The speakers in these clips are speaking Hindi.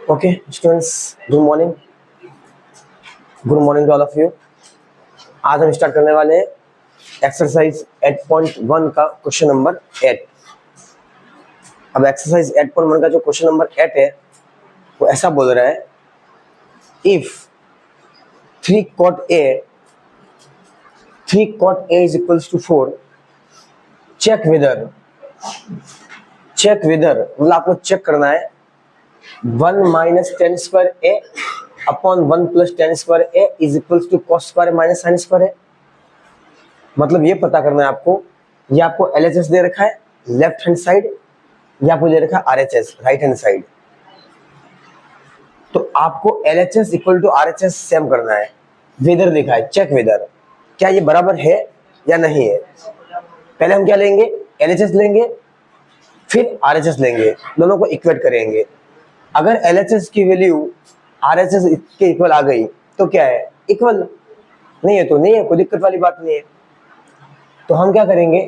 Okay students, good morning to all of you. आज हम स्टार्ट करने वाले हैं एक्सरसाइज 8.1 का क्वेश्चन नंबर 8। अब एक्सरसाइज 8.1 का जो क्वेश्चन नंबर 8 है वो ऐसा बोल रहा है, if 3 cot A is equals to 4, check whether मतलब आपको चेक करना है 1 minus tan square A upon 1 plus tan square A is equals to cos square minus sin square A। मतलब ये पता करना है आपको, ये आपको LHS दे रखा है लेफ्ट हैंड साइड, ये आपको दे रखा है RHS राइट हैंड साइड। तो आपको LHS equal to RHS same करना है। वेदर देखा है, चेक वेदर क्या ये बराबर है या नहीं है। पहले हम क्या लेंगे, LHS लेंगे, फिर RHS लेंगे, दोनों को इक्वेट करेंगे। अगर LHS की वैल्यू RHS के इक्वल आ गई तो क्या है, इक्वल। नहीं है तो नहीं है, कोई दिक्कत वाली बात नहीं है। तो हम क्या करेंगे,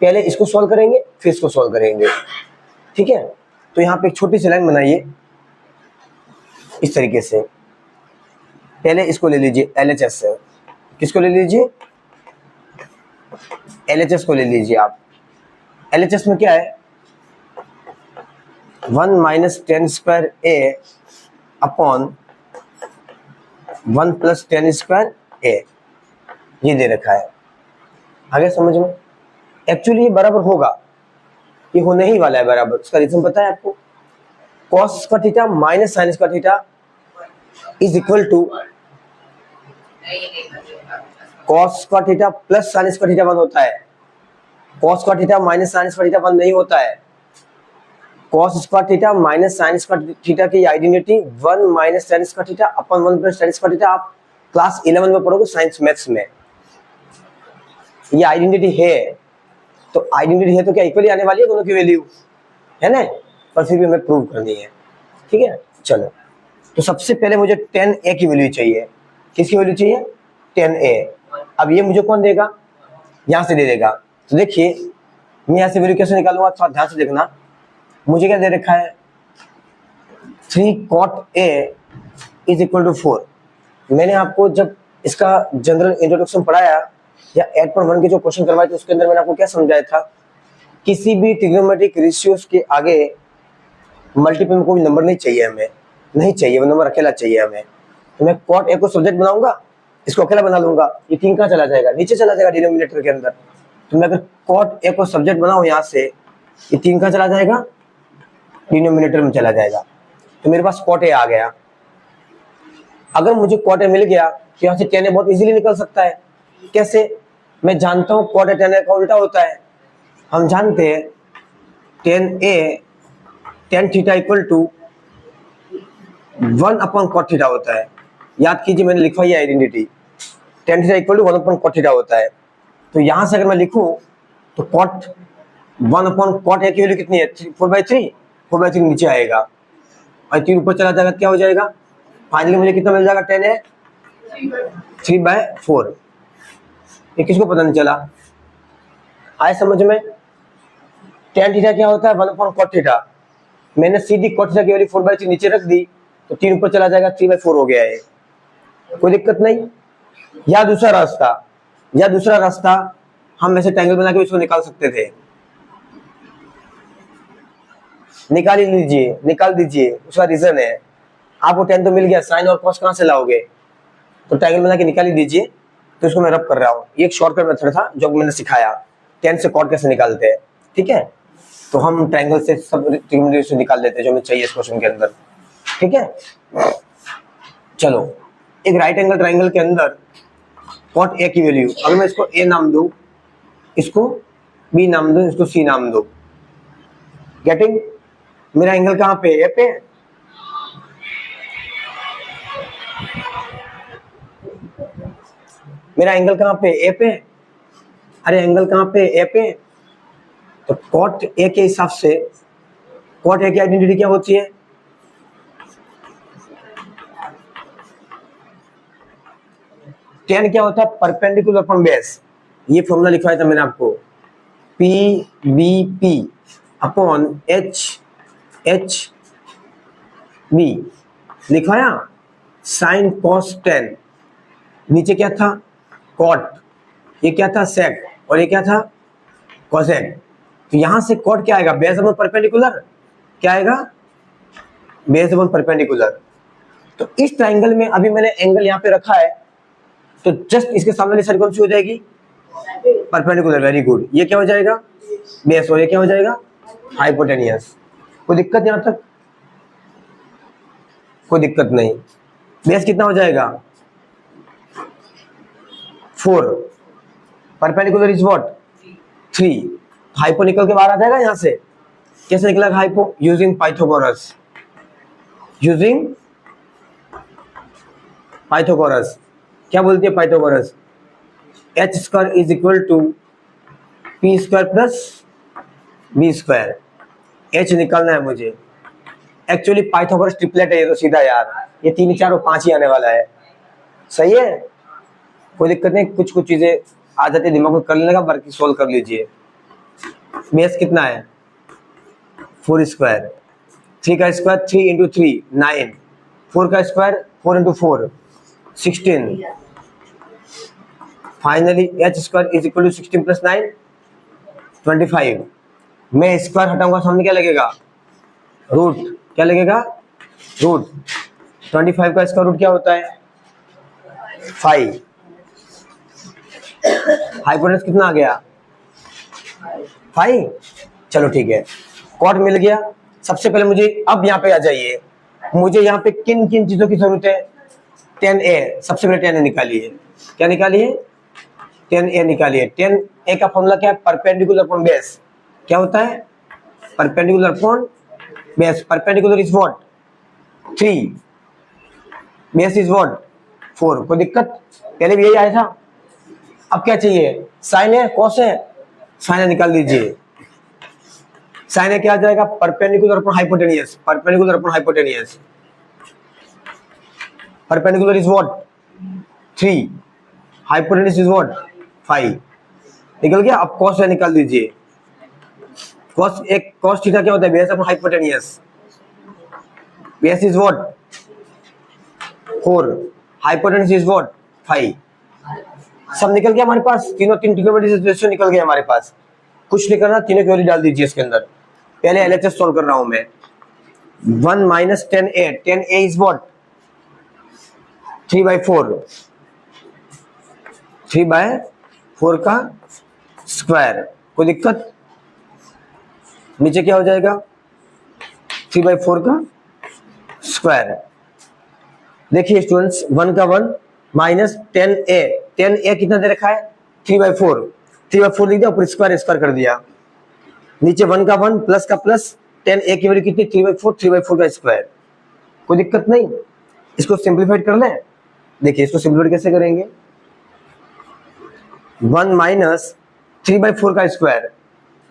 पहले इसको सॉल्व करेंगे फिर इसको सॉल्व करेंगे, ठीक है। तो यहाँ पे एक छोटी सी लाइन बनाइए इस तरीके से। पहले इसको ले लीजिए LHS से, किसको ले लीजिए, LHS को ले लीजिए आप। LHS में क्या है, 1 minus tan square A upon 1 plus tan square A ये दे रखा है। आगे समझ में, एक्चुअली ये बराबर होगा, ये होने ही वाला है बराबर। उसका रीजन पता है आपको, cos का थीटा माइनस sin का theta is equal to cos का थीटा प्लस sin का थीटा 1 होता है। cos का थीटा माइनस sin का थीटा 1 नहीं होता है। cos square theta minus sin square theta की identity 1 minus tan square theta अपन 1 प्लस tan स्क्वायर थीटा आप क्लास 11 में पढ़ोगे साइंस मैथ्स में। ये आइडेंटिटी है, तो आइडेंटिटी है तो क्या इक्वली आने वाली है दोनों की वैल्यू, है ना। पर फिर भी हमें प्रूव करनी है, ठीक है। चलो, तो सबसे पहले मुझे tan A की वैल्यू चाहिए। किसकी वैल्यू चाहिए, tan A। अब ये मुझे कौन देगा, यहाँ से दे देगा। तो देखिए मैं यहाँ से वैल्यू कैसे निकालूंगा, थोड़ा ध्यान से देखना। मुझे क्या दे रखा है, 3 cot A is equal to 4। मैंने आपको जब इसका जनरल इंट्रोडक्शन पढ़ाया या 8.1 के जो क्वेश्चन करवाए थे उसके अंदर मैंने आपको क्या समझाया था, किसी भी ट्रिग्नोमेट्रिक रेशियोज के आगे मल्टीपल में कोई नंबर नहीं चाहिए हमें, नहीं चाहिए, वो नंबर अकेला चाहिए हमें। तो मैं cot A को सब्जेक्ट बनाऊंगा, इसको अकेला बना लूंगा, ये 3 कहाँ चला जाएगा, नीचे चला जाएगा डिनोमिनेटर के अंदर। तो मैं अगर cot A को सब्जेक्ट बनाऊं यहाँ से, ये 3 कहाँ चला जाएगा, डिनोमिनेटर में चला जाएगा। तो मेरे पास cot A आ गया। अगर मुझे cot A मिल गया तो यहाँ से tan A बहुत इजीली निकल सकता है। कैसे, मैं जानता हूँ cot A tan A का उल्टा होता है। हम जानते हैं tan A tan theta equal to 1 upon cot theta होता है। याद कीजिए मैंने लिखवाई है identity, tan theta equal to 1 upon cot theta होता है। तो यहाँ से अगर मैं लिखूं तो cot 1 अपॉन cot A की वैल्यू कितनी है, 4/3 नीचे आएगा और 3 ऊपर चला जाएगा, क्या हो जाएगा, फाइनली मुझे कितना मिल जाएगा, tan A 3/4। ये किसको पता नहीं चला, आए समझ में। tan थीटा क्या होता है, 1 अपॉन cot थीटा। मैंने सीधी cot थीटा की वैल्यू 4/3 नीचे रख दी तो 3 ऊपर चला जाएगा, 3/4 हो गया है, कोई दिक्कत नहीं। या दूसरा रास्ता हम ऐसे ट्रायंगल बना के इसको निकाल सकते थे। निकाल दीजिए, उसका रीजन है, आपको tan तो मिल गया, साइन और cos कहां से लाओगे, तो ट्रायंगल बना के निकाल ही दीजिए। तो इसको मैं रब कर रहा हूँ, ये एक शॉर्टकट मेथड था जो मैंने सिखाया, tan से cot कैसे निकालते हैं, ठीक है। तो हम ट्रायंगल से सब ट्रिग्नोमेट्री से निकाल देते हैं जो हमें चाहिए इस क्वेश्चन के अंदर, ठीक है। चलो, एक राइट एंगल ट्रायंगल के अंदर cot A की वैल्यू, अगर मैं इसको A नाम दूं, इसको B नाम दूं, इसको C नाम दूं, गेटिंग। मेरा एंगल कहां पे, A पे। मेरा एंगल कहां पे, A पे। अरे एंगल कहां पे, A पे। तो cot A के हिसाब से cot A की आइडेंटिटी क्या होती है, tan क्या होता है, परपेंडिकुलर फ्रॉम बेस। ये फॉर्मूला लिखवाया था मैंने आपको, PBP अपॉन एच बी लिखाया, साइन कॉस टेन, नीचे क्या था कॉट, ये क्या था सेक, और ये क्या था कोसेक। तो यहां से कॉट क्या आएगा, बेस अपॉन परपेंडिकुलर, क्या आएगा बेस अपॉन परपेंडिकुलर। तो इस ट्राइंगल में अभी मैंने एंगल यहाँ पे रखा है, तो जस्ट इसके सामने वाली साइड कौन सी हो जाएगी, परपेंडिकुलर। वेरी गुड, ये क्या हो जाएगा बेस, और ये क्या हो जाएगा हाइपोटेनियस। कोई दिक्कत यहां तक, कोई दिक्कत नहीं। बेस कितना हो जाएगा 4, परपेंडिकुलर इज व्हाट 3, हाइपो निकल के बाहर आ जाएगा यहां से। कैसे निकलेगा hypo, using Pythagoras, using Pythagoras. क्या बोलती है Pythagoras, H square is equal to P square plus B square. H निकालना है मुझे, एक्चुअली पाइथागोरस ट्रिपलेट है ये तो सीधा यार, ये 3 4 और 5 ही आने वाला है। सही है, कोई दिक्कत नहीं, कुछ कुछ चीजें आ जाती है दिमाग में, कर लेगा, बाकी सोल्व कर लीजिए। बेस कितना है 4 स्क्वायर, 3 का स्क्वायर 3 इंटू 3 9, 4 का square 4 into 4 16, finally H square is equal to 16 plus 9 25। मैं स्क्वायर हटाऊंगा, सामने क्या लगेगा रूट, क्या लगेगा रूट। 25 का स्क्वायर रूट क्या होता है 5। हाइपोटेनस कितना आ गया 5। चलो ठीक है, कॉट मिल गया। सबसे पहले मुझे अब यहाँ पे आ जाइए, मुझे यहाँ पे किन किन चीजों की जरूरत है, 10a। सबसे पहले 10a निकालिए, क्या निकालिए 10a निकालिए। 10a का फॉर्मूला क्या है, परपेंडिकुलर अपॉन बेस। क्या होता है perpendicular upon base. Perpendicular is what 3, base is what 4। कोई दिक्कत, पहले भी यही आया था। अब क्या चाहिए, sign A cos A, sine है निकाल दीजिए। साइन है क्या आ जाएगा, perpendicular upon hypotenuse, perpendicular upon hypotenuse. Perpendicular is what 3, hypotenuse is what 5। निकल गया। अब कॉस है निकाल दीजिए। कॉस एक कॉस थीटा क्या होता है, base upon hypotenuse. Base is what 4, hypotenuse is what 5। सब निकल गया हमारे पास, तीनों तीन ट्रिग्नोमेट्री रेशियो निकल गया हमारे पास। कुछ नहीं करना, तीनों की वैल्यू डाल दीजिए इसके अंदर। पहले एलएचएस सॉल्व कर रहा हूं मैं। 1 minus 10a, 10a is what 3/4, 3/4 का स्क्वायर। कोई दिक्कत, नीचे क्या हो जाएगा 3/4 का स्क्वायर। देखिए स्टूडेंट्स, 1 का 1 माइनस 10a, 10a कितना दे रखा है 3/4, 3/4 लिख दिया, ऊपर स्क्वायर स्क्वायर कर दिया। नीचे 1 का 1 प्लस का प्लस, 10a की वैल्यू कितनी 3/4, 3/4 का स्क्वायर। कोई दिक्कत नहीं, इसको सिंप्लीफाइड कर लें। देखिए इसको सिंप्लीफाइड कैसे करेंगे, 1 माइनस 3/4 का स्क्वायर,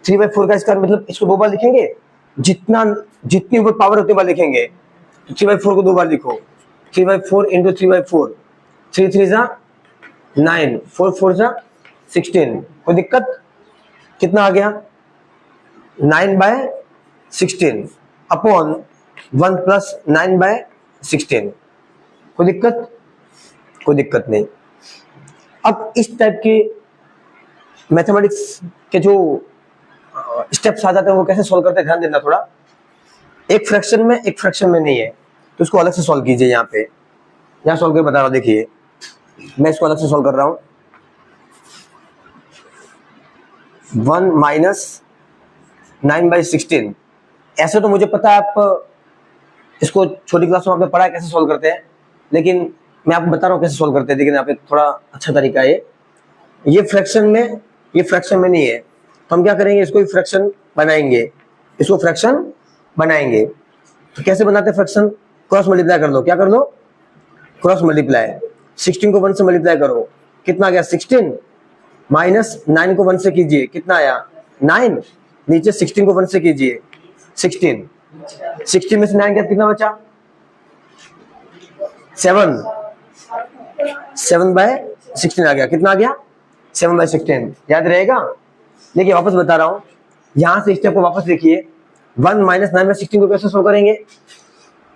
3/4 का स्क्वायर मतलब इसको 2 बार लिखेंगे, जितनी ऊपर पावर उतनी बार लिखेंगे। तो 3/4 को 2 बार लिखो, 3/4 इंटू 3/4, 3 3 जा 9, 4 4 जा 16। कोई दिक्कत, कितना आ गया 9/16 अपॉन 1 प्लस 9/16। कोई दिक्कत, कोई दिक्कत नहीं। अब इस टाइप के मैथमेटिक्स के जो स्टेप्स आ जाते हैं वो कैसे सॉल्व करते हैं ध्यान देना थोड़ा। एक फ्रैक्शन में एक फ्रैक्शन में नहीं है, तो उसको अलग से सॉल्व कीजिए। यहाँ पे यहाँ सॉल्व करके बता रहा हूँ, देखिए मैं इसको अलग से सॉल्व कर रहा हूँ। 1 माइनस 9/16, ऐसे तो मुझे पता है आप इसको छोटी क्लास में आपने पढ़ा है कैसे सॉल्व करते हैं, लेकिन मैं आपको बता रहा हूँ कैसे सॉल्व करते हैं। लेकिन यहाँ पे थोड़ा अच्छा तरीका है ये फ्रैक्शन में नहीं है, तो हम क्या करेंगे, इसको फ्रैक्शन बनाएंगे, इसको फ्रैक्शन बनाएंगे। तो कैसे बनाते हैं फ्रैक्शन, क्रॉस मल्टीप्लाई कर लो। क्या कर लो, क्रॉस मल्टीप्लाई। 16 को 1 से मल्टीप्लाई करो, कितना गया 16, माइनस 9 को 1 से कीजिए, कितना आया 9, नीचे 16 को 1 से कीजिए 16, 16 में से 9 गया कितना बचा 7, 7/16 आ गया, कितना आ गया 7/16। याद रहेगा। देखिए वापस बता रहा हूं, यहां से स्टेप को वापस देखिए, 1 माइनस 9/16 को कैसे सोल्व करेंगे?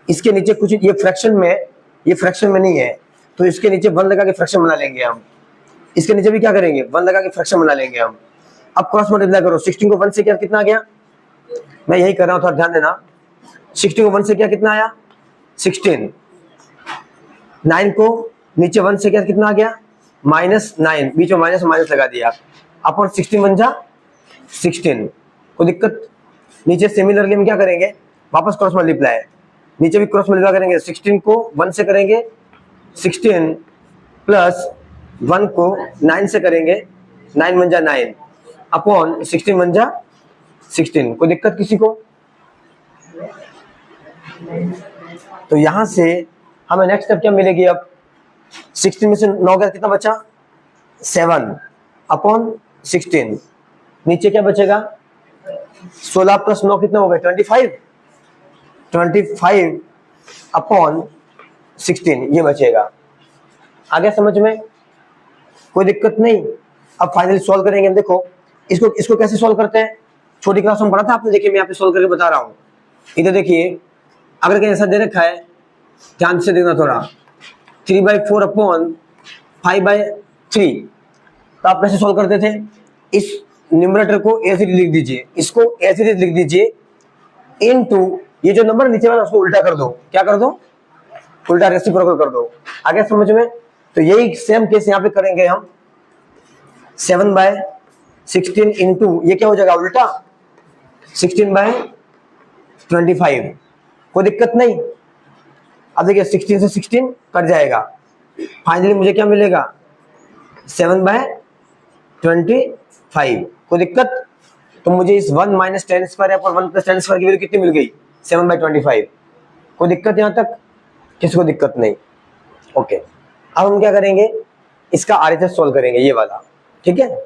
इसके नीचे कुछ ये फ्रैक्शन में नहीं है, तो इसके नीचे 1 लगा के फ्रैक्शन बना लेंगे हम। इसके नीचे भी क्या करेंगे? 1 लगा के फ्रैक्शन बना लेंगे हम। अब क्रॉस मल्टीप्लाई करो, 16 को 1 से क्या कितना आ गया? मैं यही कर रहा हूं, थोड़ा ध्यान देना। 16 को 1 से क्या कितना आया? 16। 9 को नीचे 1 से क्या कितना आ गया? -9, बीच में माइनस माइनस लगा दिया। अपन 16 बन जा 16, कोई दिक्कत? नीचे सिमिलरली हम क्या करेंगे? वापस क्रॉस मल्टीप्लाई, नीचे भी क्रॉस मल्टीप्लाई करेंगे। 16 को 1 से करेंगे 16 प्लस 1 को 9 से करेंगे, 9 बन जा 9 अपॉन 16 बन जा 16, कोई दिक्कत किसी को? तो यहां से हमें नेक्स्ट स्टेप क्या मिलेगी? अब 16 में से 9 गया, कितना बचा? 7 अपॉन 16, नीचे क्या बचेगा? 16 प्लस 9 कितना हो गया? 25 अपॉन 16 ये बचेगा। आ गया समझ में? कोई दिक्कत नहीं। अब फाइनली सॉल्व करेंगे। देखो इसको कैसे सॉल्व करते हैं, छोटी क्लास में पढ़ा था आपने, देखिए मैं यहाँ पे सॉल्व करके बता रहा हूँ। इधर देखिए, अगर कहीं ऐसा दे रखा है, ध्यान से देखना थोड़ा, 3/4 अपॉन 5/3, तो आप कैसे सॉल्व करते थे? इस न्यूमरेटर को एज इट इज लिख दीजिए, इसको एज इट इज लिख दीजिए, इनटू ये जो नंबर नीचे वाला उसको उल्टा कर दो। क्या कर दो? उल्टा रेसिप्रोकल कर दो। आगे समझ में? तो यही सेम केस यहाँ पे करेंगे हम। 7/16 इंटू ये क्या हो जाएगा? उल्टा 16/25, कोई दिक्कत नहीं। अब देखिए 16 से 16 कट जाएगा, फाइनली मुझे क्या मिलेगा? 7/25, कोई दिक्कत? तो मुझे इस 1 माइनस टेन स्क्वायर और 1 प्लस टेन स्क्वायर की वैल्यू कितनी मिल गई? 7/25, कोई दिक्कत यहाँ तक? किसी को दिक्कत नहीं? ओके, अब हम क्या करेंगे? इसका आरएचएस सॉल्व करेंगे, ये वाला, ठीक है?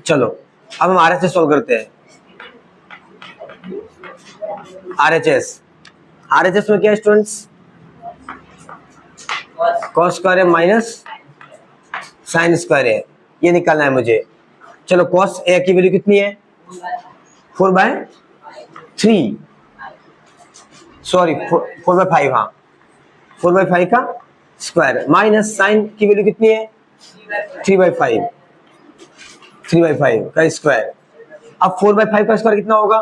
चलो अब हम आरएचएस सॉल्व करते हैं। आरएचएस में क्या है स्टूडेंट्स? कॉस स्क्वायर है माइनस साइन स्क्वायर है, ये निकालना है मुझे। चलो कॉस ए की वैल्यू कितनी है? 4/3, सॉरी 4/5, हाँ 4/5 का स्क्वायर, माइनस साइन की वैल्यू कितनी है? 3/5 का स्क्वायर। अब 4/5 का स्क्वायर कितना होगा?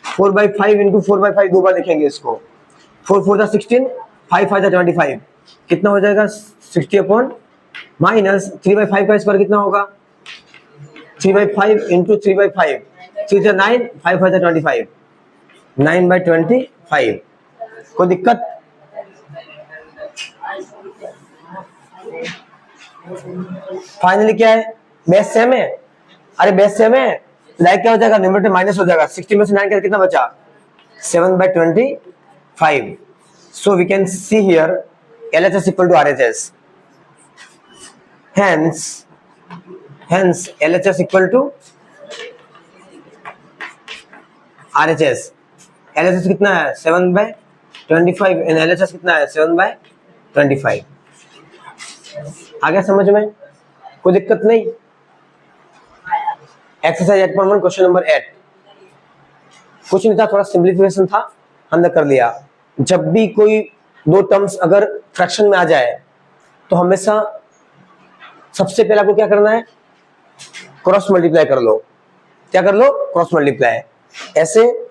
4/5 इंटू 4/5 दो बार लिखेंगे इसको। 4 4 16, 5 5 25, कितना हो जाएगा? 60 अपॉन माइनस 3/5 का स्क्वायर कितना होगा? 3/5 इंटू 3/5, 3 से 9, 5 5 25, 9/25, कोई दिक्कत? फाइनली क्या है? बेस सेम है। अरे बेस सेम है, लाइक क्या हो जाएगा? न्यूमरेटर माइनस हो जाएगा। 60 में से 9 कर कितना बचा? 7/25। So we can see here LHS equal to RHS. Hence LHS equal to RHS. LHS कितना है? 7/25 and LHS कितना है? 7/25। आ गया समझ में? कोई दिक्कत नहीं? एक्सरसाइज 8.1 क्वेश्चन नंबर 8, कुछ नहीं था, थोड़ा सिंप्लीफिकेशन था, हमने कर लिया। जब भी कोई दो टर्म्स अगर फ्रैक्शन में आ जाए तो हमेशा सबसे पहले आपको क्या करना है? क्रॉस मल्टीप्लाई कर लो। क्या कर लो? क्रॉस मल्टीप्लाई, ऐसे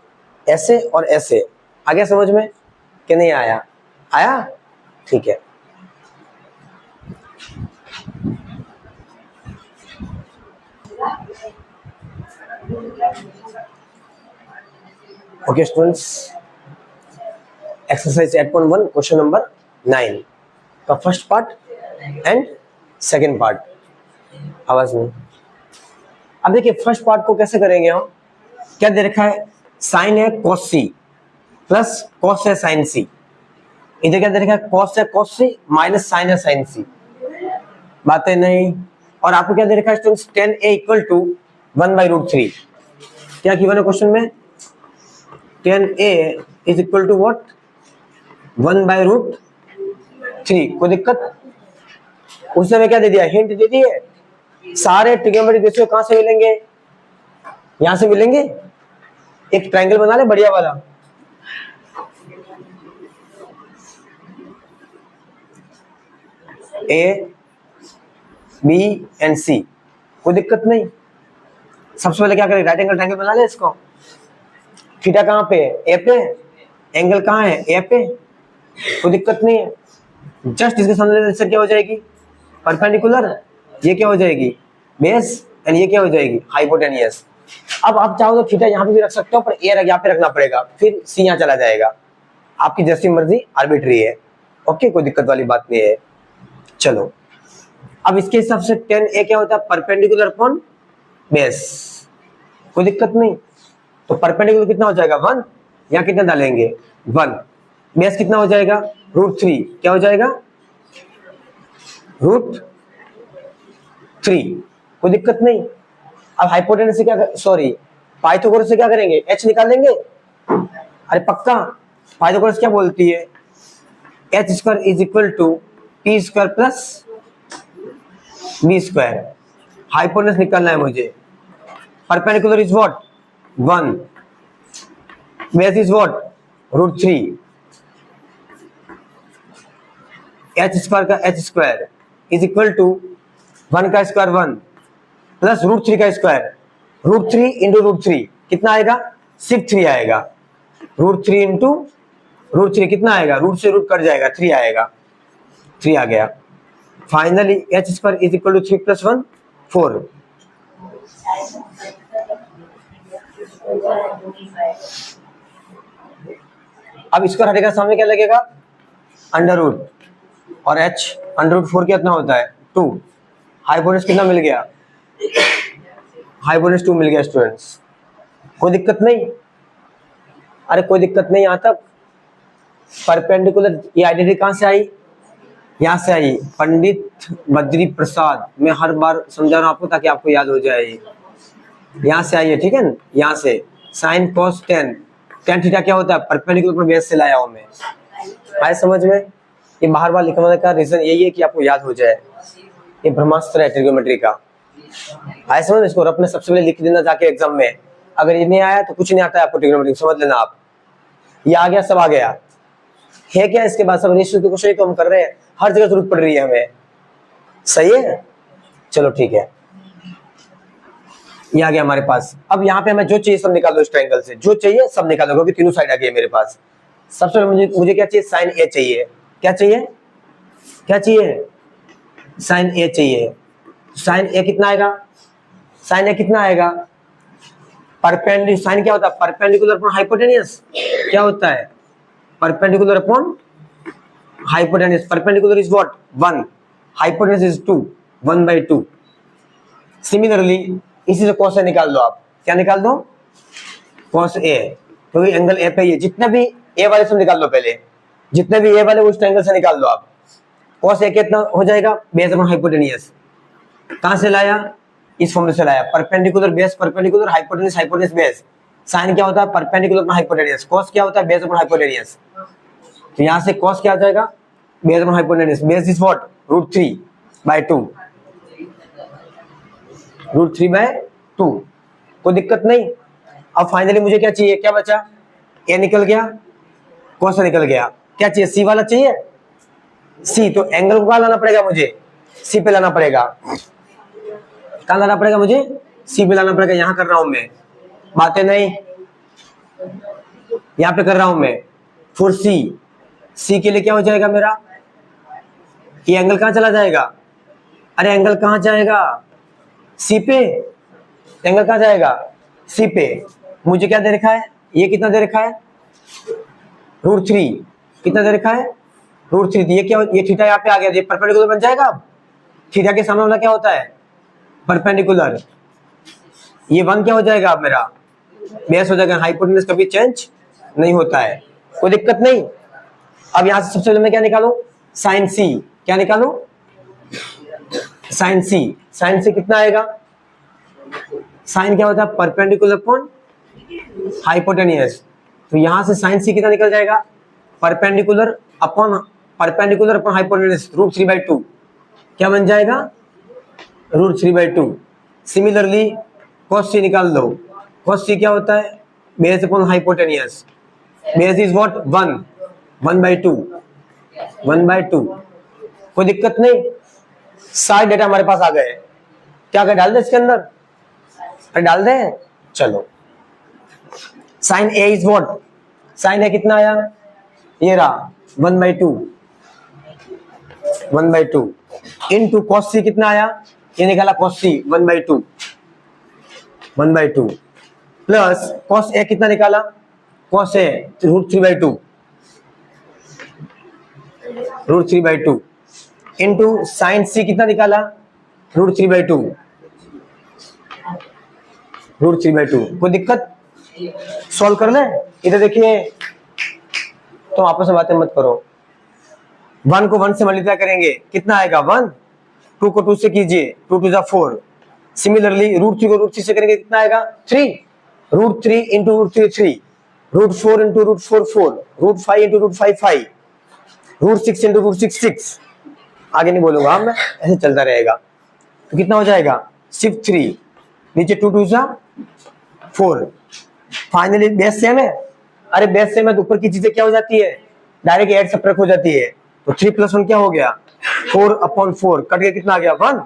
ऐसे और ऐसे। आ गया समझ में कि नहीं आया? आया? ठीक है। Okay students, exercise 8.1 question number 9 का first part and second part. आवाज में अब देखिए फर्स्ट पार्ट को कैसे करेंगे हम? क्या दे रखा है? Sine A cos C plus cos A sine C. इधर क्या दे रखा है? Cos A cos C minus sine A sine C. बातें नहीं। और आपको क्या दे रखा है students? tan a equal to 1/√3। क्या गिवन है क्वेश्चन में? 10a is equal to what 1/√3। कोई दिक्कत? उस समय क्या दे दिया, हिंट दे दिए। सारे ट्रिग्नोमेट्रिक रेशियो कहां से मिलेंगे, यहां से मिलेंगे। एक ट्रायंगल बना ले बढ़िया वाला, ए बी एंड सी, कोई दिक्कत नहीं। सबसे पहले क्या करें, राइट एंगल ट्रायंगल बना ले इसको। थीटा कहां पे है, ए पे, एंगल कहां है, ए पे, कोई दिक्कत नहीं है। जस्ट इसके सामने से क्या हो जाएगी, परपेंडिकुलर, ये क्या हो जाएगी, बेस, एंड ये क्या हो जाएगी, हाइपोटेनियस। अब आप चाहो तो थीटा यहाँ पे भी रख सकते हो, पर ए यहाँ पे रखना पड़ेगा, फिर सी यहाँ चला जाएगा। आपकी जैसी मर्जी, आर्बिट्री है। ओके, कोई दिक्कत वाली बात नहीं है। चलो, अब इसके हिसाब से 10a क्या होता है, परपेंडिकुलर अपॉन बेस, कोई दिक्कत नहीं। तो परपेंडिकुलर कितना हो जाएगा 1, यहाँ कितना डालेंगे 1, बेस कितना हो जाएगा √3, क्या हो जाएगा √3, कोई दिक्कत नहीं। अब हाइपोटेनस से क्या, सॉरी पाइथागोरस से क्या करेंगे, h निकालेंगे। अरे पक्का, पाइथागोरस क्या बोलती है, h² is equal to p² plus b²। Hypotenuse निकालना है मुझे। Perpendicular is what 1, base is what √3, h² का h² इज इक्वल टू 1 का स्क्वायर 1 प्लस √3 का स्क्वायर, √3 इंटू √3 कितना आएगा, 6 आएगा। √3 इंटू √3 कितना आएगा, रूट से रूट कट जाएगा, 3 आएगा, 3 आ गया। Finally h² is equal to 3 + 1 4। अब स्क्वायर हटेगा, सामने क्या लगेगा, अंडर रूट, और h √4 कितना होता है 2। हाइपोटेनस कितना मिल गया, हाइपोटेनस 2 मिल गया स्टूडेंट्स, कोई दिक्कत नहीं। अरे कोई दिक्कत नहीं, यहाँ तक परपेंडिकुलर, ये आइडेंटिटी कहां से आई, यहाँ से आई, पंडित बद्री प्रसाद। मैं हर बार समझा रहा हूं आपको ताकि आपको याद हो जाए। यहाँ से आई है, ठीक है ना, यहाँ से साइन कॉस tan थीटा क्या होता है, परपेंडिकुलर बेस से लाया हूं मैं। आए समझ में, ये बार बार लिखने का रीजन यही है कि आपको याद हो जाए। ये ब्रह्मास्त्र है ट्रिग्नोमेट्री का। आए समझ, इसको रफ में सबसे पहले लिख देना जाके एग्जाम में। अगर ये नहीं आया तो कुछ नहीं आता है आपको ट्रिग्नोमेट्री, समझ लेना आप। ये आ गया, सब आ गया है क्या, इसके बाद सब रेशियो के क्वेश्चन तो हम कर रहे हैं, हर जगह जरूरत पड़ रही है हमें, सही है। चलो ठीक है, ये आ गया हमारे पास। अब यहाँ पे हमें जो चाहिए सब निकाल दो, इस ट्रायंगल से जो चाहिए सब निकाल दो, क्योंकि तीनों साइड आ गई है मेरे पास। सबसे पहले मुझे क्या चाहिए, साइन ए चाहिए। क्या चाहिए, क्या चाहिए, साइन ए चाहिए। साइन ए कितना आएगा, साइन ए कितना आएगा, परपेंडिकुलर, साइन क्या होता है, परपेंडिकुलर अपॉन हाइपोटेनियस। क्या होता है, perpendicular upon hypotenuse. Perpendicular is what 1, hypotenuse is 2, 1/2। Similarly इसी से कॉस ए निकाल दो आप। क्या निकाल दो, कॉस ए, क्योंकि एंगल ए पे ही है। जितने भी ए वाले सब निकाल लो पहले, जितने भी ए वाले उस ट्रायंगल से निकाल दो आप। कॉस ए कितना हो जाएगा, बेस अपॉन हाइपोटेनियस। कहां से लाया, इस फॉर्मूले से लाया, perpendicular base perpendicular, hypotenuse hypotenuse base. Sine क्या होता है, परपेंडिकुलर अपॉन हाइपोटेनियस। कॉस क्या होता है, बेस अपॉन हाइपोटेनियस। तो यहां से कॉस क्या आ जाएगा, base upon hypotenuse. Base is what √3/2, √3/2, कोई दिक्कत नहीं। अब फाइनली मुझे क्या चाहिए, क्या बचा, ए निकल गया, कॉस निकल गया। क्या चाहिए, सी वाला चाहिए, सी। तो एंगल को कहां लाना पड़ेगा मुझे, सी पे लाना पड़ेगा। कहां लाना पड़ेगा मुझे, सी पे लाना पड़ेगा। यहां कर रहा हूं मैं, बातें नहीं, यहां पे कर रहा हूं मैं। फॉर सी, सी के लिए क्या हो जाएगा मेरा, ये एंगल कहां चला जाएगा, अरे एंगल कहां जाएगा, सी पे। एंगल कहां जाएगा, सी पे। मुझे क्या दे रखा है, ये कितना दे रखा है, √3, कितना दे रखा है, √3। ये क्या, ये थीटा यहाँ पे आ गया, ये परपेंडिकुलर बन जाएगा। अब थीटा के सामने वाला क्या होता है, परपेंडिकुलर। ये 1 क्या हो जाएगा अब मेरा, बेस हो जाएगा। हाइपोटेनस कभी चेंज नहीं होता है, कोई दिक्कत नहीं। अब यहां से सबसे पहले मैं क्या निकालू, साइन सी। क्या निकालू, साइन सी। साइन सी कितना आएगा, साइन क्या होता है, परपेंडिकुलर अपॉन हाइपोटेनियस। तो यहां से साइन सी कितना निकल जाएगा, परपेंडिकुलर अपॉन हाइपोटेन्यूज √3/2 क्या बन जाएगा, √3/2। सिमिलरली cos c निकाल दो, cos c क्या होता है, base upon hypotenuse, base is what 1/2, कोई दिक्कत नहीं। सारे डेटा हमारे पास आ गए, क्या क्या डाल दे इसके अंदर, डाल दे। चलो sine A is what, sine A कितना आया, ये रहा 1/2 इनटू cos c कितना आया, ये निकाला cos c 1/2 plus cos a कितना निकाला, cos a √3/2 into sine c कितना निकाला, √3/2 कोई दिक्कत, सॉल्व कर ले। इधर देखिए, तो आपस में बातें मत करो, 1 को 1 से मल्टीप्लाई करेंगे कितना आएगा 1, 2 को 2 से कीजिए 2 2 4, सिमिलरली √3 को √3 से करेंगे कितना आएगा 3, √3 इंटू √3 3, √4 इंटू √4 4, √5 इंटू √5 5, √6 इंटू √6 6। आगे नहीं बोलूंगा मैं, ऐसे चलता रहेगा। तो कितना हो जाएगा सिर्फ 3, नीचे 2 2 4। फाइनली बेस सेम है, अरे बेस सेम है तो ऊपर की चीजें क्या हो जाती है, डायरेक्ट ऐड सब्ट्रैक्ट हो जाती है। तो 3 + 1 क्या हो गया 4/4, कट के कितना आ गया 1,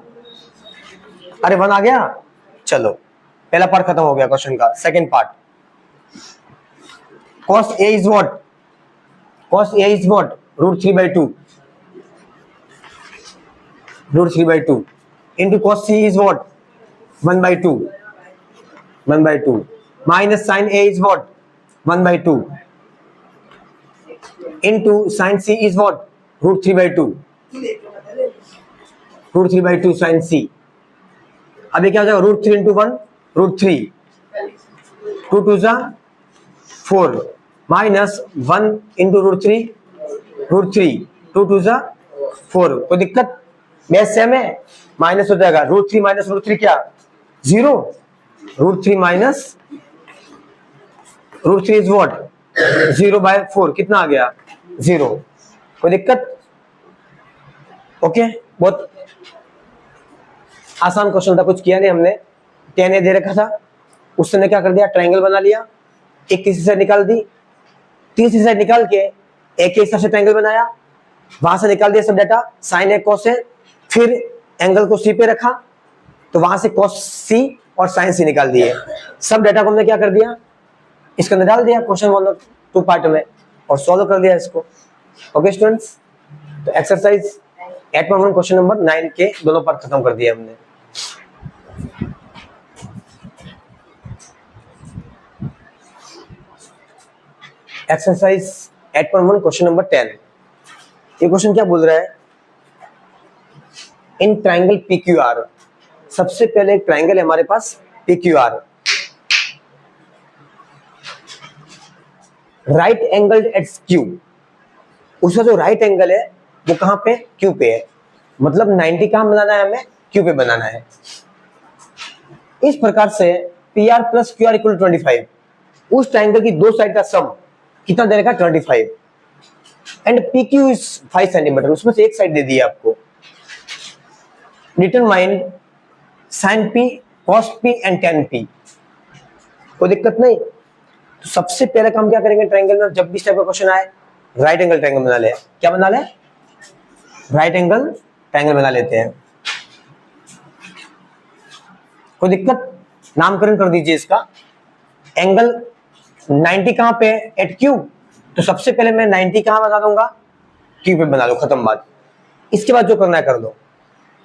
अरे 1 आ गया। चलो पहला पार्ट खत्म हो गया क्वेश्चन का। Second part, cos a is what, √3/2 into cos c is what 1/2 minus sin a is what 1/2 into sin c is what √3/2 sin c। अब ये क्या हो जाएगा √3 into 1 √3, 2 2 4 minus 1 into √3 2 2 4। कोई दिक्कत, बेस सेम है, माइनस हो जाएगा √3 माइनस √3 क्या 0, √3 माइनस √3 इज व्हाट 0/4 कितना आ गया 0। कोई दिक्कत, ओके। बहुत आसान क्वेश्चन था, कुछ किया नहीं हमने। 10 दे रखा था, उसने क्या कर दिया, ट्रायंगल बना लिया, एक तीसरी साइड निकाल दी, तीसरी साइड निकाल के एक के हिसाब से ट्रायंगल बनाया, वहां से निकाल दिया सब data, sign A cos A, फिर एंगल को सी पे रखा, तो वहां से कॉस सी और साइन सी निकाल दिए। सब डाटा को हमने क्या कर दिया, इसके अंदर डाल दिया क्वेश्चन 1 2 पार्ट में, और सॉल्व कर दिया इसको। ओके स्टूडेंट्स, तो एक्सरसाइज 8.1 क्वेश्चन नंबर 9 के दोनों पार्ट खत्म कर दिए हमने। Exercise 8.1 question number 10। ये क्वेश्चन क्या बोल रहा है, इन ट्राइंगल PQR, सबसे पहले एक ट्राइंगल है हमारे पास PQR, right angled at Q, उसका जो राइट एंगल है वो कहां पे, Q पे है, मतलब 90 कहां बनाना है हमें, Q पे बनाना है। इस प्रकार से PR + QR = 25, उस ट्राइंगल की दो साइड का सम कितना दे रखा 25, एंड PQ इज 5 सेंटीमीटर, उसमें से एक साइड दे दी है आपको। Determine sin P, cos P and tan P। कोई दिक्कत नहीं। तो सबसे पहले काम क्या करेंगे, ट्रायंगल में जब भी इस टाइप का क्वेश्चन आए, राइट एंगल ट्रायंगल बना ले। क्या बना ले, राइट एंगल ट्रायंगल बना लेते हैं। कोई दिक्कत, नामकरण कर दीजिए इसका। एंगल 90 कहां पे, एट Q, तो सबसे पहले मैं 90 कहां बना दूंगा, Q पे बना लो, खत्म बात। इसके बाद जो करना है कर दो।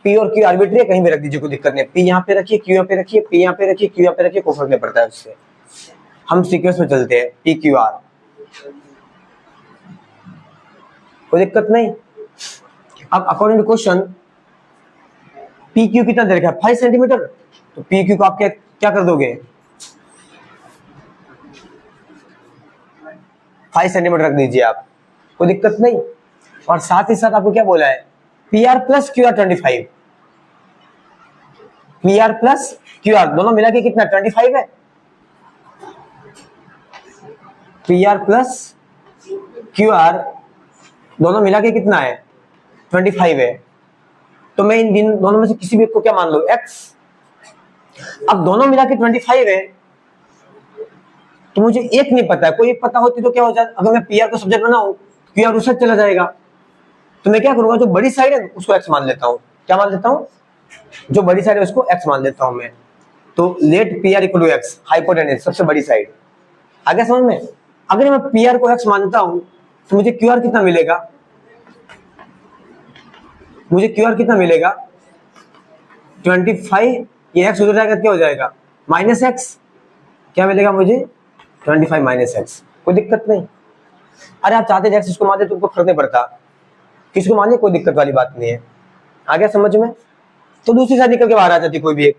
P और Q आर्बिट्री है, कहीं भी रख दीजिए, कोई दिक्कत नहीं। P यहाँ पे रखिए, Q यहाँ पे रखिए, P यहाँ पे रखिए, Q यहाँ पे रखिए, कोई फर्क नहीं पड़ता है उससे। हम सीक्वेंस में चलते हैं, PQR, कोई दिक्कत नहीं। अब अकॉर्डिंग टू क्वेश्चन PQ कितना दे रखा है 5 सेंटीमीटर, तो PQ को आप क्या कर दोगे 5 सेंटीमीटर रख दीजिए आप, कोई दिक्कत नहीं। और साथ ही साथ आपको क्या बोला है, PR + QR 25, PR + QR दोनों मिला के कितना 25 है। P R plus Q are दोनों मिला के कितना है 25 है। तो मैं इन दोनों में से किसी भी एक को क्या मान लो x। अब दोनों मिला के 25 है तो मुझे एक नहीं पता है, कोई एक पता होती तो क्या हो जाए, अगर मैं पी आर को सब्जेक्ट बनाऊं क्यू आर उस साइड चला जाएगा। तो मैं क्या करूंगा, जो बड़ी साइड है उसको x मान लेता हूं। क्या मान लेता हूं, जो बड़ी साइड है उसको x मान लेता हूं मैं। तो let P R equal to x, hypotenuse सबसे बड़ी साइड। आगे समझ में, अगर मैं पी आर को x मानता हूं तो मुझे क्यू आर कितना मिलेगा, मुझे क्यू आर कितना मिलेगा 25, ये x उधर जाएगा क्या हो जाएगा माइनस x, क्या मिलेगा मुझे 25 माइनस x। कोई दिक्कत नहीं, अरे आप चाहते x इसको मान दे तो उनको फर्क नहीं पड़ता, किसको मान ले कोई दिक्कत वाली बात नहीं है। आ गया समझ में, तो दूसरी साइड निकल के बाहर आ जाती कोई भी एक,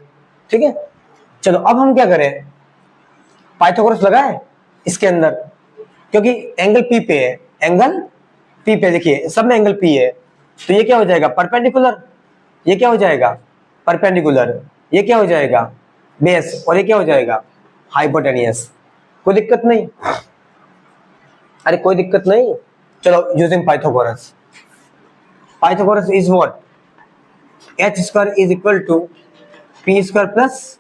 ठीक है। चलो अब हम क्या करें, पाइथागोरस लगाए इसके अंदर, क्योंकि एंगल P पे है, एंगल P पे देखिए सब में एंगल P है, तो ये क्या हो जाएगा परपेंडिकुलर, ये क्या हो जाएगा परपेंडिकुलर, ये क्या हो जाएगा बेस, और ये क्या हो जाएगा हाइपोटेनियस। कोई दिक्कत नहीं, अरे कोई दिक्कत नहीं। चलो using Pythagoras, Pythagoras is what, h square is equal to p square plus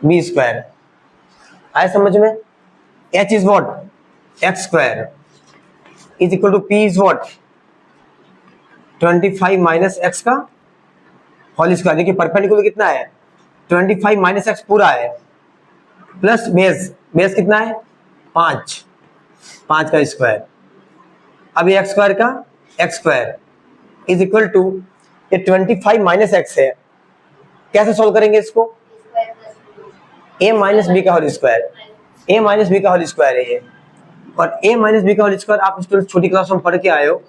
b square. आए समझ में, h is what x square is equal to p is what 25 minus x का होल स्क्वायर। देखिए परपेंडिकुलर कितना है 25 माइनस x पूरा है, प्लस बेस, बेस कितना है 5, 5 का स्क्वायर। अब ये x स्क्वायर का x square is equal to ये 25 माइनस x है, कैसे सॉल्व करेंगे इसको, a माइनस बी का whole square, a minus B का होल स्क्वायर है ये, और a माइनस बी का होल स्क्वायर आप स्टूडेंट छोटी क्लास में पढ़ के आए हो,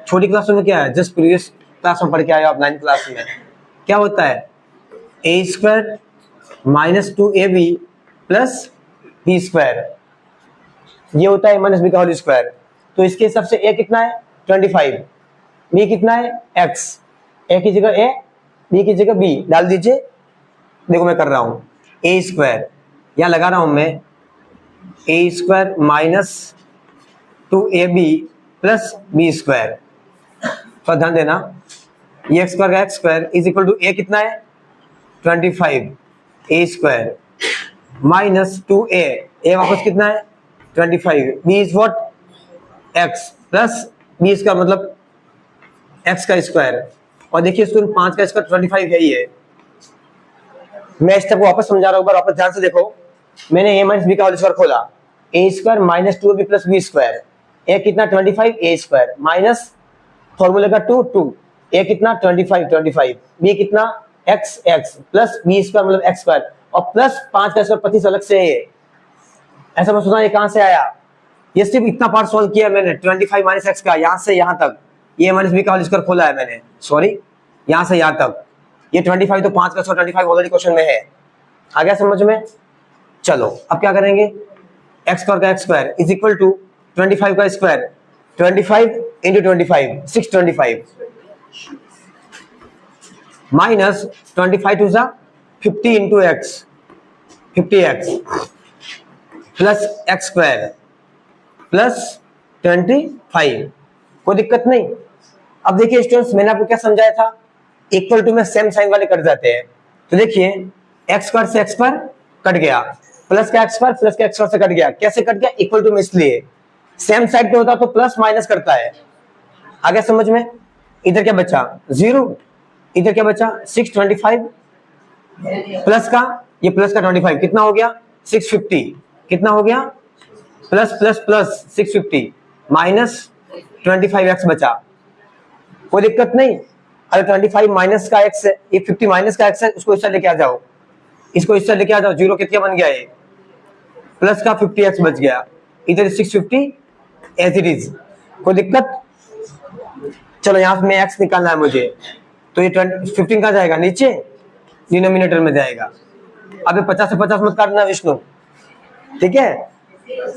छोटी क्लास में क्या है जस्ट प्रीवियस क्लास में पढ़ के आए हो आप 9th क्लास में, क्या होता है a square minus 2ab plus B square, ये होता है माइनस बी का होल स्क्वायर। तो इसके हिसाब से a कितना है 25, b कितना है x, a की जगह a, b की जगह b डाल दीजिए। देखो मैं कर रहा हूं a स्क्वायर, यहां लगा रहा हूं मैं a square minus 2ab plus B square. तो ध्यान देना ये x स्क्वायर का x square is equal to a कितना है 25, a square minus 2a, a वापस कितना है 25, b is what x plus b square मतलब x का स्क्वायर। और देखिए इसको 5 का स्क्वायर 25 है ही है। मैं स्टेप को वापस समझा रहा हूं, वापस ध्यान से देखो। मैंने a माइनस बी का होल स्क्वायर खोला, a square minus 2ab plus B square, a कितना 25 a स्क्वायर माइनस फॉर्मूले का 2 2, a कितना 25 25, b कितना x x plus b square मतलब x स्क्वायर, और प्लस 5 का स्क्वायर 25 अलग से है। ऐसा मैं सुना ये कहां से आया, ये सिर्फ इतना पार्ट सॉल्व किया मैंने 25 माइनस x का, यहां से यहां तक ये माइनस बी का होल स्क्वायर खोला है मैंने, सॉरी यहां से यहां तक ये 25, तो 5 का स्क्वायर 25 ऑलरेडी क्वेश्चन में है। आ गया समझ में। चलो अब क्या करेंगे, x स्क्वायर का x square is equal to 25 का स्क्वायर 25 इंटू 25 625 माइनस 25 टू सा 50 into x 50x plus x square plus 25। कोई दिक्कत नहीं। अब देखिए स्टूडेंट्स मैंने आपको क्या समझाया था, इक्वल टू में सेम साइन वाले कट जाते हैं। तो देखिए x स्क्वायर से x स्क्वायर कट गया, प्लस का x स्क्वायर प्लस का x स्क्वायर से कट गया, कैसे कट गया इक्वल टू में, इसलिए सेम साइड पे होता तो प्लस माइनस करता है। आगे समझ में, इधर क्या बचा 0, इधर क्या बचा 625 प्लस का ये प्लस का 25 कितना हो गया 650, कितना हो गया plus plus plus 650 minus 25x बचा। कोई दिक्कत नहीं, अरे 25 माइनस का x है, ये 50 माइनस का x है, उसको इस साइड लेके आ जाओ, इसको इस साइड लेके आ जाओ, 0 कितना बन गया ये प्लस का 50x बच गया, इधर 650 एज इट इज। कोई दिक्कत। चलो यहां में x निकालना है मुझे, तो ये 15 का जाएगा नीचे डिनोमिनेटर में जाएगा। अब ये 50 से 50 मत काटना विष्णु, ठीक है,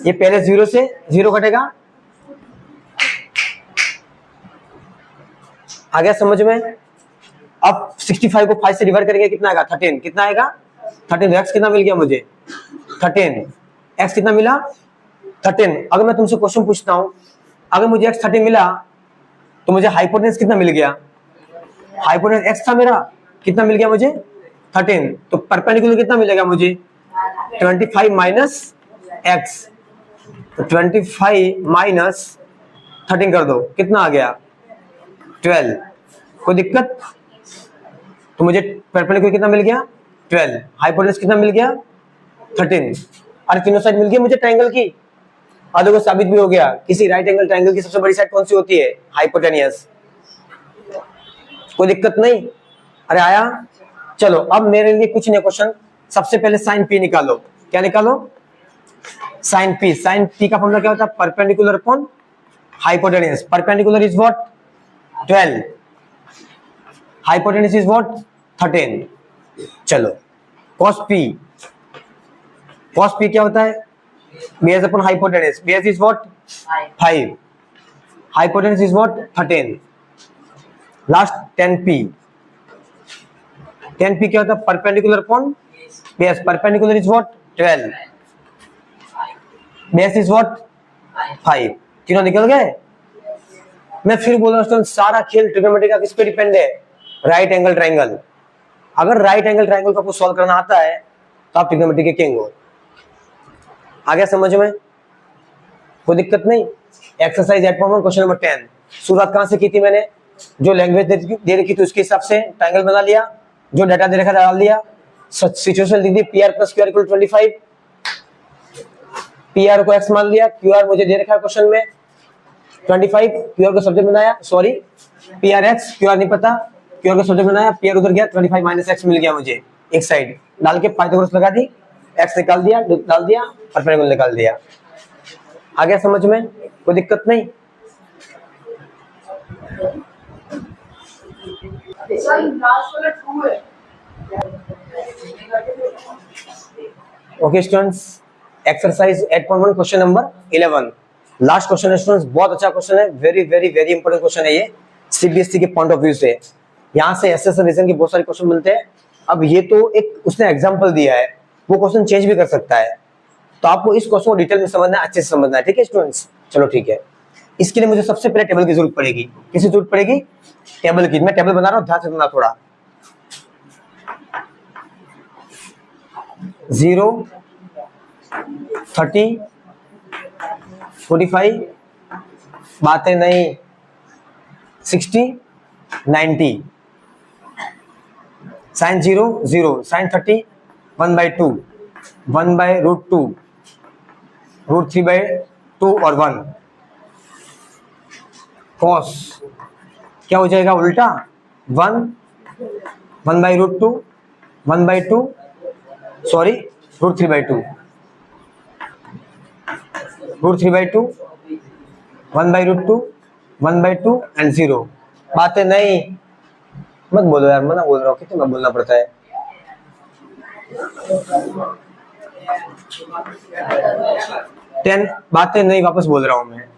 ये पहले 0 से 0 कटेगा। आ गया समझ में। अब 65 को 5 से डिवाइड करेंगे कितना आएगा 13, कितना आएगा 13, x कितना मिल गया मुझे 13, x कितना मिला 13। अगर मैं तुमसे क्वेश्चन पूछता हूं, अगर मुझे x 13 मिला तो मुझे हाइपोटेनस कितना मिल गया? हाइपोटेनस x था मेरा, कितना मिल गया मुझे? 13। तो परपेंडिकुलर कितना मिलेगा मुझे? 25 माइनस x। तो 25 माइनस 13 कर दो, कितना आ गया? 12। कोई दिक्कत? तो मुझे परपेंडिकुलर कितना मिल गया? 12। हाइपोटेनस कितना मिल गया? 13। अरे तीनों साइड मिल गई मुझे ट्रायंगल की। और देखो साबित भी हो गया, किसी राइट एंगल ट्रायंगल की सबसे बड़ी साइड कौन सी होती है? हाइपोटेनियस। कोई दिक्कत नहीं? अरे आया। चलो अब मेरे लिए कुछ नहीं क्वेश्चन, सबसे पहले साइन पी निकालो। क्या निकालो? Sine P. साइन पी का फॉर्मूला क्या होता है? Perpendicular upon hypotenuse. Perpendicular is what? 12। Hypotenuse is what? 13। चलो cos p। cos p क्या होता है? Base upon hypotenuse. Base is what? 5। Hypotenuse is what? 13। Last tan p। tan p क्या होता है? Perpendicular upon base. Perpendicular is what? 12। Base is what? 5। तीनों निकल गए। मैं फिर बोल रहा हूं, सारा खेल ट्रिग्नोमेट्री का किस पे डिपेंड है? Right angle triangle. अगर राइट एंगल ट्रायंगल को आपको सॉल्व करना आता है तो आप ट्रिग्नोमेट्री के किंग हो। आ गया समझ में? कोई दिक्कत नहीं। Exercise 8.1 question number 10। शुरुआत कहां से की थी मैंने? जो लैंग्वेज दे रखी थी उसके हिसाब से ट्रायंगल बना लिया, जो डाटा दे रखा था डाल दिया, सिचुएशन लिख दी P R plus Q R equal 25। P R को एक्स मान लिया, क्यू आर मुझे दे रखा है क्वेश्चन में 25, क्यू आर को सब्जेक्ट बनाया, sorry P R x, Q R नहीं पता, क्यू आर को सब्जेक्ट बनाया, पी आर उधर गया, 25 माइनस एक्स मिल गया मुझे एक साइड, डाल के पाइथागोरस लगा दी, एक्स निकाल दिया, डाल दिया, परपेंडिकुलर निकाल दिया। आ गया समझ में? कोई दिक्कत नहीं? Okay students, exercise 8.1 question number 11 last question है स्टूडेंट्स। बहुत अच्छा क्वेश्चन है, very very very important question है ये सीबीएसई के पॉइंट ऑफ व्यू से। यहाँ से एसएस रीजन के बहुत सारे क्वेश्चन मिलते हैं। अब ये तो एक उसने एग्जांपल दिया है, वो क्वेश्चन चेंज भी कर सकता है, तो आपको इस क्वेश्चन को डिटेल में समझना है, अच्छे से समझना है। ठीक है स्टूडेंट्स? चलो ठीक है। इसके लिए मुझे सबसे पहले टेबल की जरूरत पड़ेगी। किसकी जरूरत पड़ेगी? टेबल की। मैं टेबल बना रहा हूँ, ध्यान से सुनना थोड़ा। 0, 30, 45, बातें नहीं, 60, 90, साइन 0 0, साइन 30 1/2, 1/√2, √3/2 और 1। कॉस क्या हो जाएगा उल्टा? 1, 1/√2, 1/2, सॉरी √3/2, √3/2, 1/√2, 1/2 एंड 0। बातें नहीं, मत बोलो यार, मैं ना बोल रहा हूँ, कितना बोलना पड़ता है। टेन बातें नहीं, वापस बोल रहा हूं मैं।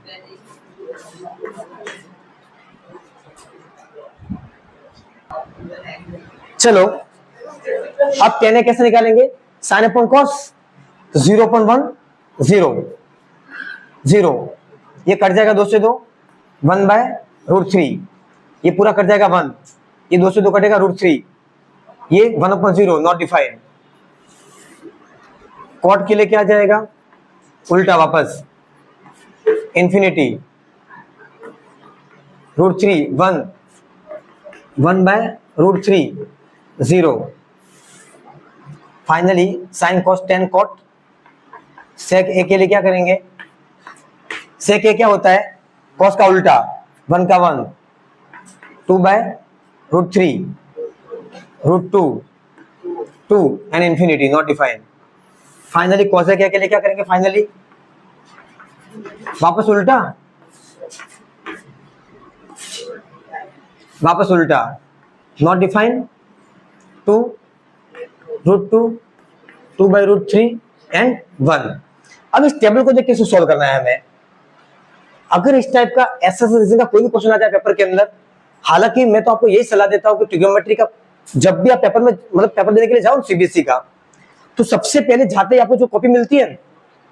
चलो अब 10 कैसे निकालेंगे? साइन अपॉन कॉस, 0/1 0 0, ये कट जाएगा 2 से 2, 1/√3, ये पूरा कट जाएगा 1, ये 2 से 2 कटेगा √3, ये 1/0 नॉट डिफाइंड। कॉट के लिए क्या जाएगा? उल्टा वापस, infinity, √3 1, 1/√3 0। Finally sine cos tan cot. Sec A के लिए क्या करेंगे? सेक ए क्या होता है? कॉस का उल्टा, 1 का 1, 2/√3, √2, 2 and infinity not defined. Finally cosec ए के लिए क्या करेंगे? फाइनली वापस उल्टा, वापस उल्टा, नॉट डिफाइंड, 2, √2, 2/√3 एंड 1। अब इस टेबल को देख के सॉल्व करना है हमें। अगर इस टाइप का एसएस का कोई भी क्वेश्चन आ जाए पेपर के अंदर, हालांकि मैं तो आपको यही सलाह देता हूं कि ट्रिग्नोमेट्री का जब भी आप पेपर में मतलब पेपर देने के लिए जाओ सीबीएसई का, तो सबसे पहले जाते ही आपको जो कॉपी मिलती है,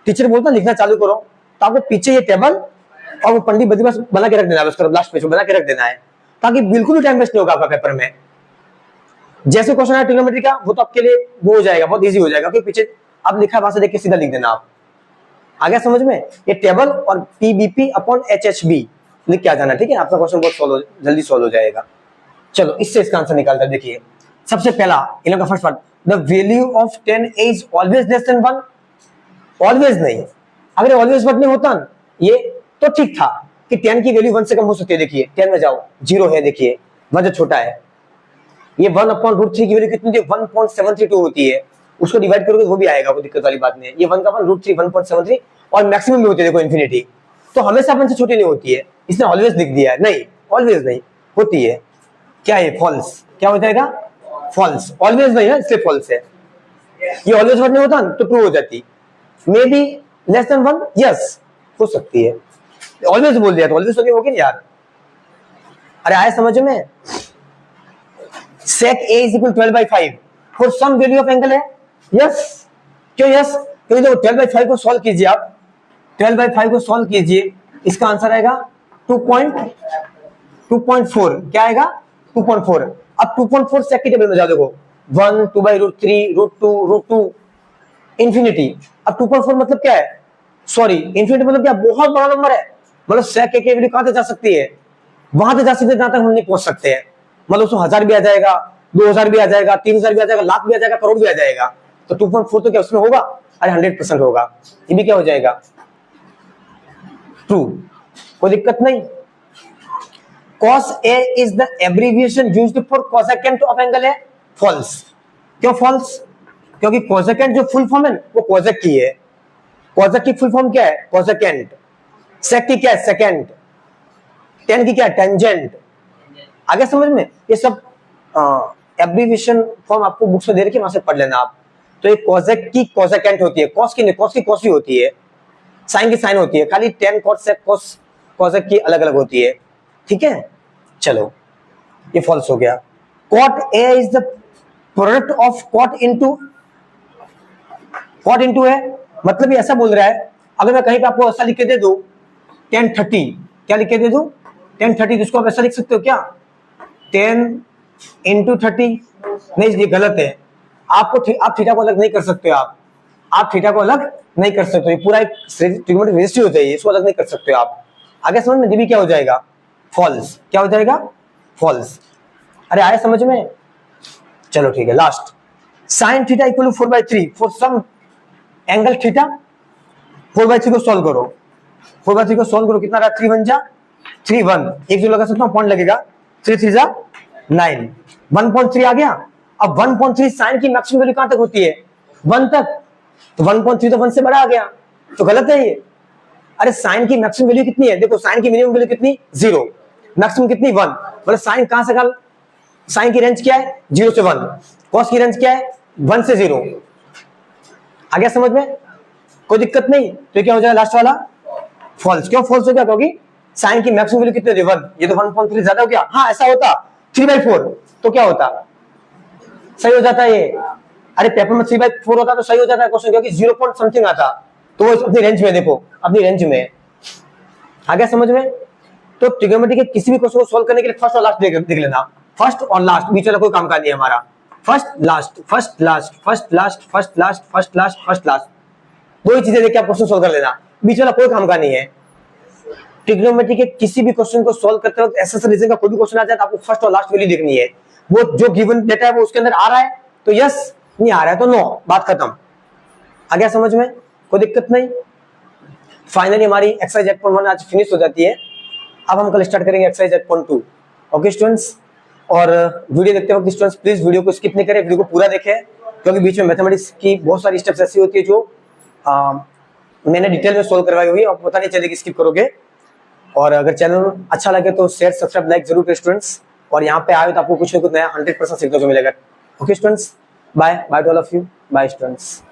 टीचर बोलता है लिखना चालू करो, तो आपको पीछे ये टेबल और वो पंडित बदी बस बना के रख देना है, उसका लास्ट पेज बना के रख देना है, ताकि बिल्कुल भी टाइम वेस्ट नहीं होगा आपका पेपर में। जैसे क्वेश्चन है ट्रिग्नोमेट्री का, वो तो आपके लिए वो हो जाएगा, बहुत इजी हो जाएगा, क्योंकि पीछे आप लिखा है वहां से देख के सीधा लिख देना आप। आ गया समझ में? ये टेबल और पीबीपी अपॉन एचएचबी लिख के आ जाना, ठीक है? आपका क्वेश्चन बहुत जल्दी सॉल्व हो जाएगा। चलो इससे इसका आंसर निकालते हैं। देखिए सबसे पहला इन का first part, the value of 10 is always less than 1। Always नहीं, अगर ऑलवेज नहीं होता ये तो ठीक था कि 10 की वैल्यू 1 से कम हो सकती है। देखिए 10 में जाओ, 0 है, देखिए 1 जो छोटा है, ये 1/√3 की वैल्यू कितनी होती है? 1.732 होती है। उसको डिवाइड करोगे वो भी आएगा, कोई दिक्कत वाली बात नहीं है। ये 1 का 1√3 1.73 और मैक्सिमम भी होती है, देखो इन्फिनिटी, तो हमेशा 1 से छोटी नहीं होती है। इसने ऑलवेज लिख दिया है, नहीं ऑलवेज नहीं होती है। क्या है? फॉल्स। क्या हो जाएगा? फॉल्स। ऑलवेज नहीं है इसलिए फॉल्स है। ये ऑलवेज नहीं होता तो ट्रू हो जाती। May be less than 1, yes हो सकती है। ऑलवेज बोल दिया तो ऑलवेज तो नहीं होगी यार। अरे आया समझ में? sec a is equal 12/5 for some value of angle है, यस। क्यों यस? क्योंकि देखो 12/5 को सॉल्व कीजिए आप, 12/5 को सॉल्व कीजिए, इसका आंसर आएगा 2.4। क्या आएगा? 2.4। अब 2.4 सेक की टेबल में जाओ, देखो 1 2/√3 √2 इंफिनिटी। अब 2.4 मतलब क्या है? सॉरी इंफिनिटी मतलब क्या? बहुत बड़ा नंबर है। मतलब सेक की वैल्यू कहां तक जा सकती है? वहां तक जा सकती है जहां तक हम नहीं पहुंच सकते हैं। मतलब उसमें 1000 भी आ जाएगा, 2000 भी आ जाएगा, 3000 भी आ जाएगा, लाख भी आ जाएगा, करोड़ भी आ जाएगा। तो 2.4 तो क्या उसमें होगा? अरे 100% होगा। ये भी क्या हो जाएगा? ट्रू, कोई दिक्कत नहीं। cos a is the abbreviation used for cosecant of angle है, false। क्यों false? क्योंकि cosecant जो फुल फॉर्म है वो cosec की है। cosec की फुल फॉर्म क्या है? cosecant। sec की क्या है? secant। tan की क्या है? tangent। आगे समझ में? ये सब एब्रीविएशन फॉर्म आपको बुक्स में दे रखी है, वहां से पढ़ लेना आप। तो ये cosec की cosecant होती है, cos की नहीं, cos की cos ही होती है, sin की sin होती है, खाली tan cos sec cos cosec की अलग अलग होती है, ठीक है? चलो ये फॉल्स हो गया। cot a is the product of cot into a, मतलब ये ऐसा बोल रहा है, अगर मैं कहीं पे आपको ऐसा लिख के दे दूं tan 30, क्या लिख के दे दूं? tan 30, जिसको आप ऐसा लिख सकते हो क्या? 10 into 30? नहीं, ये गलत है। आप थीटा को अलग नहीं कर सकते। आप थीटा को अलग नहीं कर सकते। ये पूरा एक ट्रिग्नोमेट्रिक रेशियो होता है, इसको अलग नहीं कर सकते हो आप। आगे समझ में? भी क्या हो जाएगा? फॉल्स। क्या हो जाएगा? फॉल्स। अरे आया समझ में? चलो ठीक है, last sin theta equal to 4/3 for some angle theta. 4/3 को सॉल्व करो, 4/3 को सॉल्व करो, कितना रहा? 3 1 जा 3 1, एक जो लगा सकता हूं, पॉइंट लगेगा, 3 3 जा 9, 1.3 आ गया। अब 1.3 साइन की मैक्सिमम वैल्यू कहां तक होती है? 1 तक। तो 1.3 तो 1 से बड़ा आ गया, तो गलत है ये। अरे साइन की मैक्सिमम वैल्यू कितनी है? देखो साइन की मिनिमम वैल्यू कितनी? 0, मैक्सिमम कितनी? 1। मतलब साइन कहां से साइन की रेंज क्या है? 0 से 1। कॉस की रेंज क्या है? 1 से 0। आ गया समझ में? कोई दिक्कत नहीं। तो क्या हो जाएगा लास्ट वाला? फॉल्स। क्यों फॉल्स हो गया? क्योंकि साइन की मैक्सिमम वैल्यू कितनी होती है? 1। ये तो 1.3 ज्यादा हो गया। हाँ ऐसा होता 3/4 तो क्या होता? सही हो जाता है ये। अरे पेपर में 3/4 होता तो सही हो जाता है क्वेश्चन, क्योंकि 0 पॉइंट समथिंग आता, तो वो अपनी रेंज में, देखो अपनी रेंज में। आ गया समझ में? तो ट्रिग्नोमेट्री के किसी भी क्वेश्चन को सॉल्व करने के लिए फर्स्ट और लास्ट देख लेना। फर्स्ट और लास्ट, बीच वाला कोई काम का नहीं है हमारा। First last, first last, first last, first last, first last, first last, दो ही चीजें देख के आप क्वेश्चन सॉल्व कर लेना। बीच वाला कोई काम का नहीं है। ट्रिग्नोमेट्री के किसी भी क्वेश्चन को सॉल्व करते वक्त एसएस रीजन का कोई भी क्वेश्चन आ जाए तो आपको फर्स्ट और लास्ट वैल्यू देखनी है। वो जो गिवन डेटा है वो उसके अंदर आ रहा है तो यस, नहीं आ रहा है तो नो, बात खत्म। आ गया समझ में? कोई दिक्कत नहीं। फाइनली हमारी एक्सरसाइज 8.1 आज फिनिश हो जाती है। अब हम कल स्टार्ट करेंगे एक्सरसाइज 8.2। ओके स्टूडेंट्स, और वीडियो देखते वक्त स्टूडेंट्स प्लीज वीडियो को स्किप नहीं करें, वीडियो को पूरा देखें, क्योंकि बीच में मैथमेटिक्स की बहुत सारी स्टेप्स ऐसी होती है जो मैंने डिटेल में सोल्व करवाई हुई है और पता नहीं चलेगी स्किप करोगे। और अगर चैनल अच्छा लगे तो शेयर, सब्सक्राइब, लाइक जरूर करें स्टूडेंट्स। और यहाँ पे आए तो आपको कुछ ना कुछ नया 100% सीखने को मिलेगा। Okay students, bye bye to all of you, bye students.